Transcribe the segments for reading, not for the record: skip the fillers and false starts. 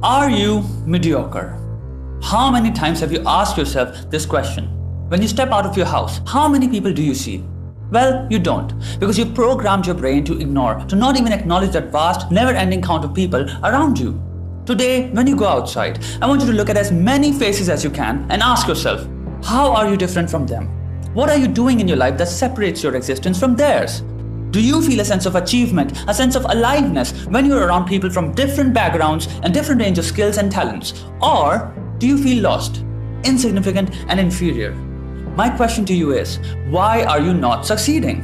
Are you mediocre? How many times have you asked yourself this question? When you step out of your house, how many people do you see? Well, you don't, because you programmed your brain to ignore, to not even acknowledge that vast, never-ending count of people around you. Today, when you go outside, I want you to look at as many faces as you can and ask yourself, how are you different from them? What are you doing in your life that separates your existence from theirs? Do you feel a sense of achievement, a sense of aliveness when you're around people from different backgrounds and different range of skills and talents? Or do you feel lost, insignificant and inferior? My question to you is, why are you not succeeding?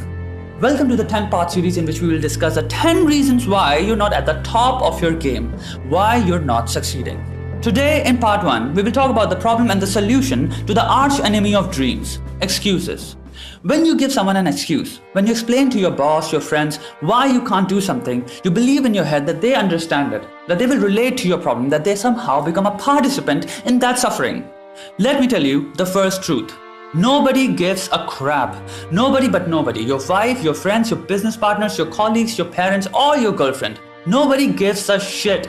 Welcome to the 10-part series in which we will discuss the 10 reasons why you're not at the top of your game, why you're not succeeding. Today in part 1, we will talk about the problem and the solution to the arch enemy of dreams, excuses. When you give someone an excuse, when you explain to your boss, your friends, why you can't do something, you believe in your head that they understand it, that they will relate to your problem, that they somehow become a participant in that suffering. Let me tell you the first truth. Nobody gives a crap. Nobody but nobody. Your wife, your friends, your business partners, your colleagues, your parents, or your girlfriend. Nobody gives a shit.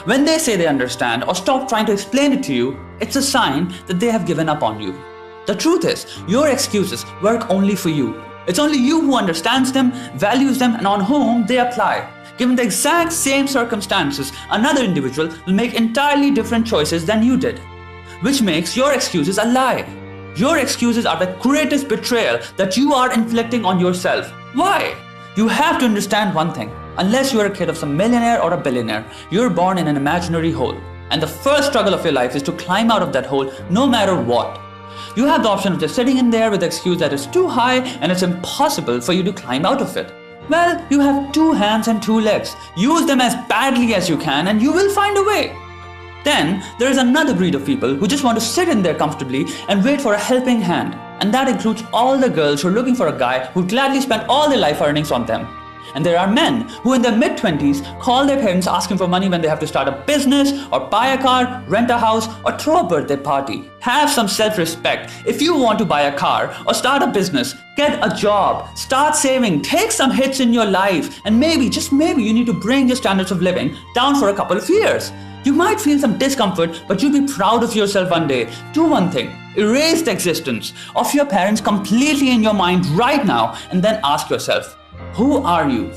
When they say they understand or stop trying to explain it to you, it's a sign that they have given up on you. The truth is, your excuses work only for you. It's only you who understands them, values them, and on whom they apply. Given the exact same circumstances, another individual will make entirely different choices than you did, which makes your excuses a lie. Your excuses are the greatest betrayal that you are inflicting on yourself. Why? You have to understand one thing. Unless you are a kid of some millionaire or a billionaire, you're born in an imaginary hole. And the first struggle of your life is to climb out of that hole no matter what. You have the option of just sitting in there with the excuse that it's too high and it's impossible for you to climb out of it. Well, you have 2 hands and 2 legs. Use them as badly as you can and you will find a way. Then, there is another breed of people who just want to sit in there comfortably and wait for a helping hand. And that includes all the girls who are looking for a guy who gladly spent all their life earnings on them. And there are men who in their mid-20s call their parents asking for money when they have to start a business or buy a car, rent a house or throw a birthday party. Have some self-respect. If you want to buy a car or start a business, get a job, start saving, take some hits in your life, and maybe, just maybe, you need to bring your standards of living down for a couple of years. You might feel some discomfort, but you'll be proud of yourself one day. Do one thing. Erase the existence of your parents completely in your mind right now and then ask yourself, who are you?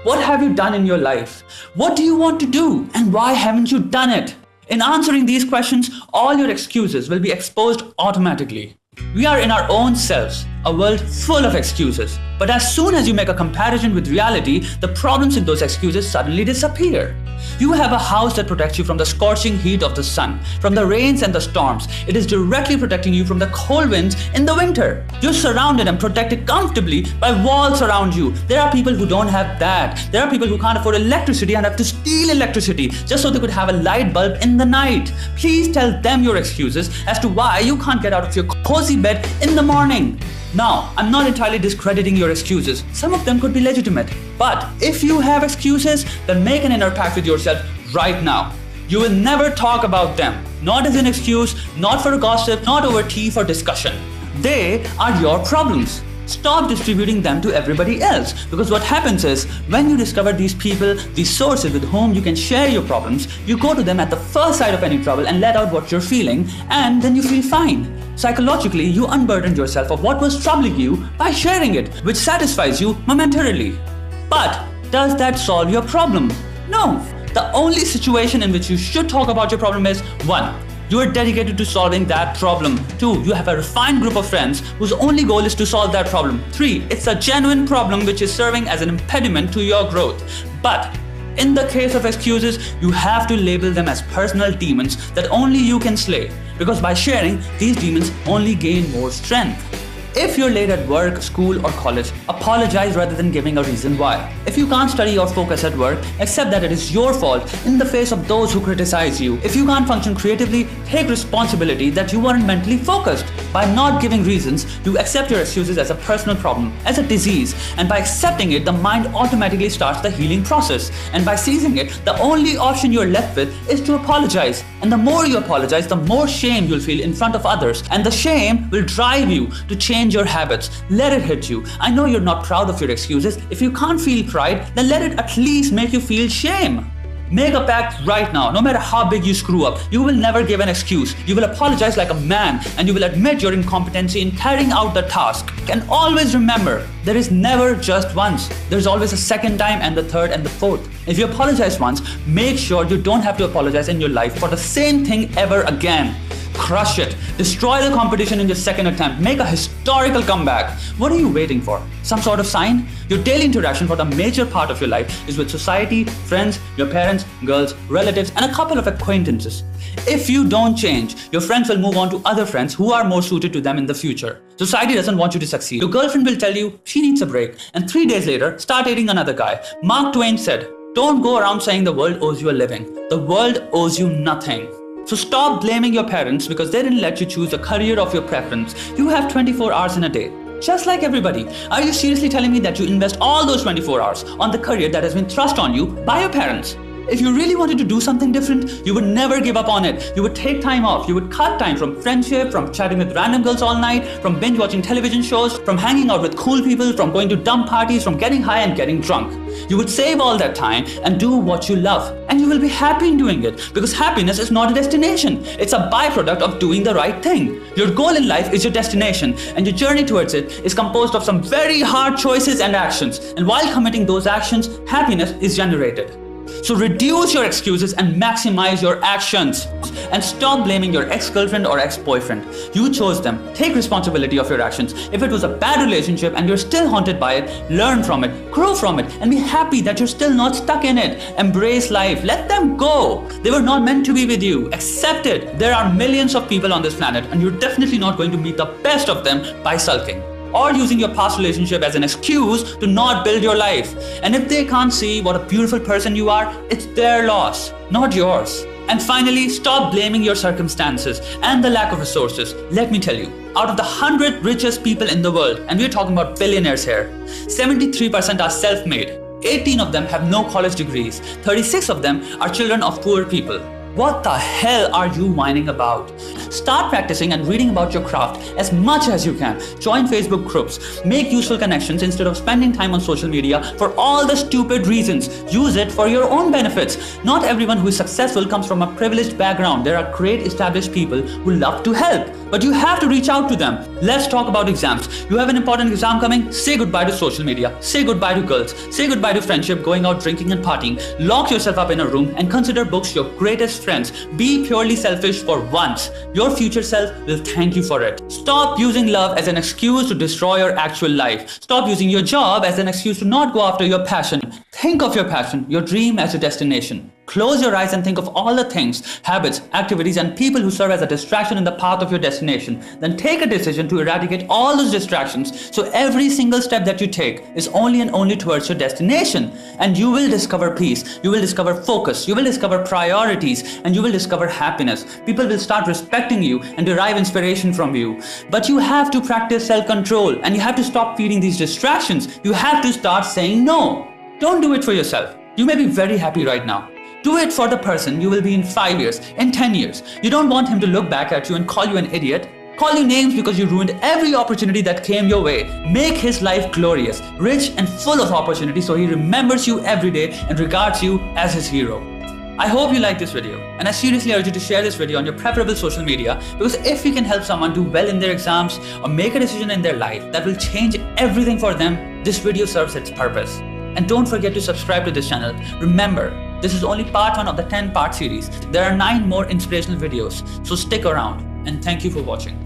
What have you done in your life? What do you want to do? And why haven't you done it? In answering these questions, all your excuses will be exposed automatically. We are in our own selves, a world full of excuses. But as soon as you make a comparison with reality, the problems in those excuses suddenly disappear. You have a house that protects you from the scorching heat of the sun, from the rains and the storms. It is directly protecting you from the cold winds in the winter. You're surrounded and protected comfortably by walls around you. There are people who don't have that. There are people who can't afford electricity and have to steal electricity just so they could have a light bulb in the night. Please tell them your excuses as to why you can't get out of your cozy bed in the morning. Now, I'm not entirely discrediting your excuses. Some of them could be legitimate. But if you have excuses, then make an inner pact with yourself right now. You will never talk about them. Not as an excuse, not for gossip, not over tea for discussion. They are your problems. Stop distributing them to everybody else, because what happens is, when you discover these people, these sources with whom you can share your problems, you go to them at the first sight of any trouble and let out what you're feeling, and then you feel fine. Psychologically, you unburdened yourself of what was troubling you by sharing it, which satisfies you momentarily. But does that solve your problem? No. The only situation in which you should talk about your problem is 1. You are dedicated to solving that problem. 2. You have a refined group of friends whose only goal is to solve that problem. 3. It's a genuine problem which is serving as an impediment to your growth. But in the case of excuses, you have to label them as personal demons that only you can slay. Because by sharing, these demons only gain more strength. If you're late at work, school or college, apologize rather than giving a reason why. If you can't study or focus at work, accept that it is your fault in the face of those who criticize you. If you can't function creatively, take responsibility that you weren't mentally focused. By not giving reasons, you accept your excuses as a personal problem, as a disease, and by accepting it, the mind automatically starts the healing process. And by seizing it, the only option you're left with is to apologize. And the more you apologize, the more shame you'll feel in front of others. And the shame will drive you to change your habits. Let it hit you. I know you're not proud of your excuses. If you can't feel pride, then let it at least make you feel shame. Make a pact right now. No matter how big you screw up, you will never give an excuse. You will apologize like a man, and you will admit your incompetency in carrying out the task. And always remember, there is never just once. There's always a second time, and the third and the fourth. If you apologize once, make sure you don't have to apologize in your life for the same thing ever again. Crush it. Destroy the competition in your second attempt. Make a historical comeback. What are you waiting for? Some sort of sign? Your daily interaction for the major part of your life is with society, friends, your parents, girls, relatives, and a couple of acquaintances. If you don't change, your friends will move on to other friends who are more suited to them in the future. Society doesn't want you to succeed. Your girlfriend will tell you she needs a break, and 3 days later, start dating another guy. Mark Twain said, "Don't go around saying the world owes you a living. The world owes you nothing." So stop blaming your parents because they didn't let you choose a career of your preference. You have 24 hours in a day, just like everybody. Are you seriously telling me that you invest all those 24 hours on the career that has been thrust on you by your parents? If you really wanted to do something different, you would never give up on it. You would take time off. You would cut time from friendship, from chatting with random girls all night, from binge watching television shows, from hanging out with cool people, from going to dumb parties, from getting high and getting drunk. You would save all that time and do what you love. And you will be happy in doing it, because happiness is not a destination. It's a byproduct of doing the right thing. Your goal in life is your destination, and your journey towards it is composed of some very hard choices and actions. And while committing those actions, happiness is generated. So reduce your excuses and maximize your actions. And stop blaming your ex-girlfriend or ex-boyfriend. You chose them. Take responsibility of your actions. If it was a bad relationship and you're still haunted by it, learn from it, grow from it, and be happy that you're still not stuck in it. Embrace life. Let them go. They were not meant to be with you. Accept it. There are millions of people on this planet, and you're definitely not going to meet the best of them by sulking or using your past relationship as an excuse to not build your life. And if they can't see what a beautiful person you are, it's their loss, not yours. And finally, stop blaming your circumstances and the lack of resources. Let me tell you, out of the 100 richest people in the world, and we're talking about billionaires here, 73% are self-made. 18 of them have no college degrees. 36 of them are children of poor people. What the hell are you whining about? Start practicing and reading about your craft as much as you can. Join Facebook groups. Make useful connections instead of spending time on social media for all the stupid reasons. Use it for your own benefits. Not everyone who is successful comes from a privileged background. There are great established people who love to help, but you have to reach out to them. Let's talk about exams. You have an important exam coming? Say goodbye to social media. Say goodbye to girls. Say goodbye to friendship, going out drinking and partying. Lock yourself up in a room and consider books your greatest friends. Be purely selfish for once. Your future self will thank you for it. Stop using love as an excuse to destroy your actual life. Stop using your job as an excuse to not go after your passion. Think of your passion, your dream as your destination. Close your eyes and think of all the things, habits, activities, and people who serve as a distraction in the path of your destination. Then take a decision to eradicate all those distractions, so every single step that you take is only and only towards your destination. And you will discover peace, you will discover focus, you will discover priorities, and you will discover happiness. People will start respecting you and derive inspiration from you. But you have to practice self-control, and you have to stop feeding these distractions. You have to start saying no. Don't do it for yourself. You may be very happy right now. Do it for the person you will be in 5 years, in 10 years. You don't want him to look back at you and call you an idiot. Call you names because you ruined every opportunity that came your way. Make his life glorious, rich and full of opportunity, so he remembers you every day and regards you as his hero. I hope you like this video, and I seriously urge you to share this video on your preferable social media, because if we can help someone do well in their exams or make a decision in their life that will change everything for them, this video serves its purpose. And don't forget to subscribe to this channel. Remember, this is only part 1 of the 10-part series. There are 9 more inspirational videos, so stick around, and thank you for watching.